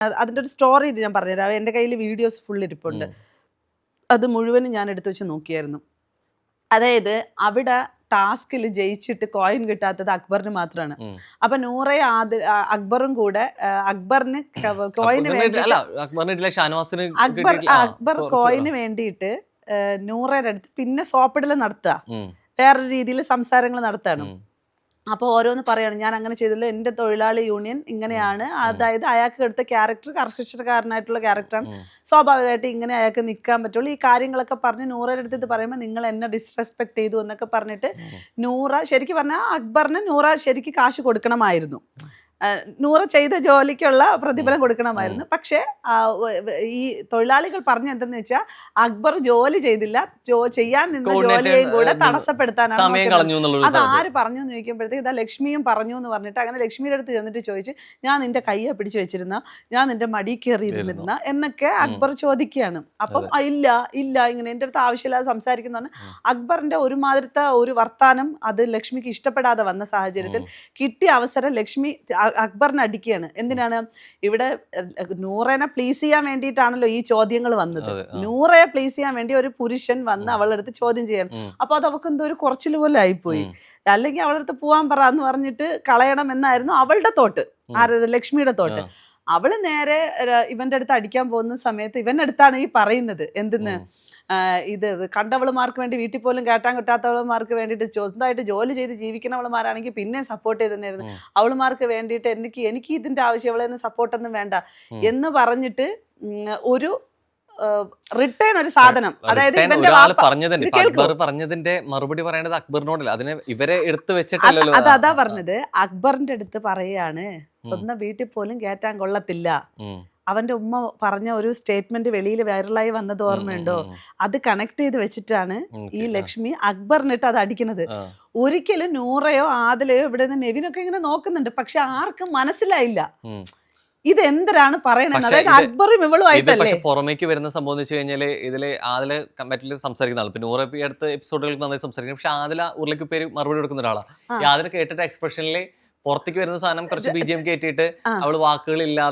അതിൻ്റെ ഒരു സ്റ്റോറി ഞാൻ പറഞ്ഞുതരാം. എൻ്റെ കയ്യിൽ വീഡിയോസ് ഫുൾ ഇരിപ്പുണ്ട്. അത് മുഴുവനും ഞാൻ എടുത്തു വെച്ച് നോക്കിയായിരുന്നു. അതായത് അവിടെ ടാസ്കിൽ ജയിച്ചിട്ട് കോയിൻ കിട്ടാത്തത് അക്ബറിന് മാത്രമാണ്. അപ്പൊ നൂറയും അക്ബറും കൂടെ അക്ബറിന് കോയിന് വേണ്ടി അക്ബർ കോയിന് വേണ്ടിയിട്ട് നൂറയുടെ അടുത്ത് പിന്നെ സോപ്പിടൽ നടത്തുക, വേറൊരു രീതിയിൽ സംസാരങ്ങൾ നടത്താണ്. അപ്പോൾ ഓരോന്ന് പറയാണ്, ഞാൻ അങ്ങനെ ചെയ്തല്ലോ, എൻ്റെ തൊഴിലാളി യൂണിയൻ ഇങ്ങനെയാണ്, അതായത് അയാൾക്ക് എടുത്ത ക്യാരക്ടർ കർക്കശക്കാരനായിട്ടുള്ള ക്യാരക്ടറാണ്, സ്വാഭാവികമായിട്ട് ഇങ്ങനെ അയാൾക്ക് നിൽക്കാൻ പറ്റുള്ളൂ. ഈ കാര്യങ്ങളൊക്കെ പറഞ്ഞ് നൂറയുടെ അടുത്ത് ഇത് പറയുമ്പോൾ നിങ്ങൾ എന്നെ ഡിസ്റെസ്പെക്ട് ചെയ്തു എന്നൊക്കെ പറഞ്ഞിട്ട് നൂറ ശരിക്കും പറഞ്ഞാൽ അക്ബറിന് നൂറ ശരിക്കും കാശ് കൊടുക്കണമായിരുന്നു, നൂറ ചെയ്ത ജോലിക്കുള്ള പ്രതിഫലം കൊടുക്കണമായിരുന്നു. പക്ഷേ ഈ തൊഴിലാളികൾ പറഞ്ഞ എന്തെന്ന് വെച്ചാൽ അക്ബർ ജോലി ചെയ്തില്ല, ചെയ്യാൻ നിന്ന ജോലിയെയും കൂടെ തടസ്സപ്പെടുത്താനാണ്. അത് ആര് പറഞ്ഞു എന്ന് ചോദിക്കുമ്പോഴത്തേക്ക് ഇതാ ലക്ഷ്മിയും പറഞ്ഞു എന്ന് പറഞ്ഞിട്ട് അങ്ങനെ ലക്ഷ്മിയുടെ അടുത്ത് ചെന്നിട്ട് ചോദിച്ച്, ഞാൻ നിന്റെ കയ്യെ പിടിച്ചു വെച്ചിരുന്ന, ഞാൻ നിന്റെ മടി കയറിയിരുന്നിരുന്ന എന്നൊക്കെ അക്ബർ ചോദിക്കുകയാണ്. അപ്പം ഇല്ല ഇങ്ങനെ എൻ്റെ അടുത്ത് ആവശ്യമില്ലാതെ സംസാരിക്കുന്നതാണ്. അക്ബറിന്റെ ഒരുമാതിരത്തെ ഒരു വർത്താനം അത് ലക്ഷ്മിക്ക് ഇഷ്ടപ്പെടാതെ വന്ന സാഹചര്യത്തിൽ കിട്ടിയ അവസരം ലക്ഷ്മി അക്ബറിനെ അടിക്കുകയാണ്. എന്തിനാണ്? ഇവിടെ നൂറേനെ പ്ലീസ് ചെയ്യാൻ വേണ്ടിയിട്ടാണല്ലോ ഈ ചോദ്യങ്ങൾ വന്നത്. നൂറയെ പ്ലീസ് ചെയ്യാൻ വേണ്ടി ഒരു പുരുഷൻ വന്ന് അവളുടെ അടുത്ത് ചോദ്യം ചെയ്യണം. അപ്പൊ അത് അവൾക്ക് എന്തോ ഒരു കുറച്ചിൽ പോലെ ആയിപ്പോയി. അല്ലെങ്കിൽ അവളുടെ അടുത്ത് പോവാൻ പറ എന്ന് പറഞ്ഞിട്ട് കളയണം എന്നായിരുന്നു അവളുടെ തോട്ട്, ലക്ഷ്മിയുടെ തോട്ട്. അവള് നേരെ ഇവന്റെ അടുത്ത് അടിക്കാൻ പോകുന്ന സമയത്ത് ഇവന്റെ അടുത്താണ് ഈ പറയുന്നത്, എന്തെന്ന് ഇത് കണ്ടവളുമാർക്ക് വേണ്ടി വീട്ടിൽ പോലും കേട്ടാൻ കിട്ടാത്തവളുമാർക്ക് വേണ്ടിയിട്ട് സ്വന്തമായിട്ട് ജോലി ചെയ്ത് ജീവിക്കുന്നവളുമാരാണെങ്കിൽ പിന്നെ സപ്പോർട്ട് ചെയ്ത് തന്നെയായിരുന്നു. അവളുമാർക്ക് വേണ്ടിയിട്ട് എനിക്ക് ഇതിന്റെ ആവശ്യം, അവളെ സപ്പോർട്ടൊന്നും വേണ്ട എന്ന് പറഞ്ഞിട്ട് ഒരു റിട്ടേൺ ഒരു സാധനം, അതായത് പറഞ്ഞതിന്റെ മറുപടി പറയേണ്ടത് അക്ബറിനോടല്ല, അതിനെ ഇവരെ എടുത്തു വെച്ചിട്ടല്ലോ. അതാ പറഞ്ഞത്, അക്ബറിന്റെ അടുത്ത് പറയാണ് സ്വന്തം വീട്ടിൽ പോലും കേറ്റാൻ കൊള്ളത്തില്ല. അവന്റെ ഉമ്മ പറഞ്ഞ ഒരു സ്റ്റേറ്റ്മെന്റ് വെളിയിൽ വൈറലായി വന്നത് ഓർമ്മയുണ്ടോ? അത് കണക്ട് ചെയ്ത് വെച്ചിട്ടാണ് ഈ ലക്ഷ്മി അക്ബറിനിട്ട് അത് അടിക്കുന്നത്. ഒരിക്കലും നൂറയോ ആദിലയോ ഇവിടെ നിന്ന് നെവിനൊക്കെ ഇങ്ങനെ നോക്കുന്നുണ്ട്, പക്ഷെ ആർക്കും മനസ്സിലായില്ല ഇത് എന്തിനാണ് പറയണത്. അതായത് അക്ബറും ഇവളും ആയിട്ടല്ലേ. പുറമേക്ക് വരുന്ന സംഭവം എന്ന് വെച്ച് കഴിഞ്ഞാല് ഇതില് ആദില മറ്റുള്ള സംസാരിക്കുന്ന ആൾ, പിന്നെ നൂറ് അടുത്ത എപ്പിസോഡുകൾക്ക് നന്നായി സംസാരിക്കും, പക്ഷെ ആദില ഉരുളക്ക് പേര് മറുപടി കൊടുക്കുന്ന ഒരാളാണ്. ഈ ആദില കേട്ടിട്ട് എക്സ്പ്രഷനില് പുറത്തേക്ക് വരുന്ന സാധനം കുറച്ച് BGM കയറ്റിയിട്ട് അവള് വാക്കുകളില്ലാതെ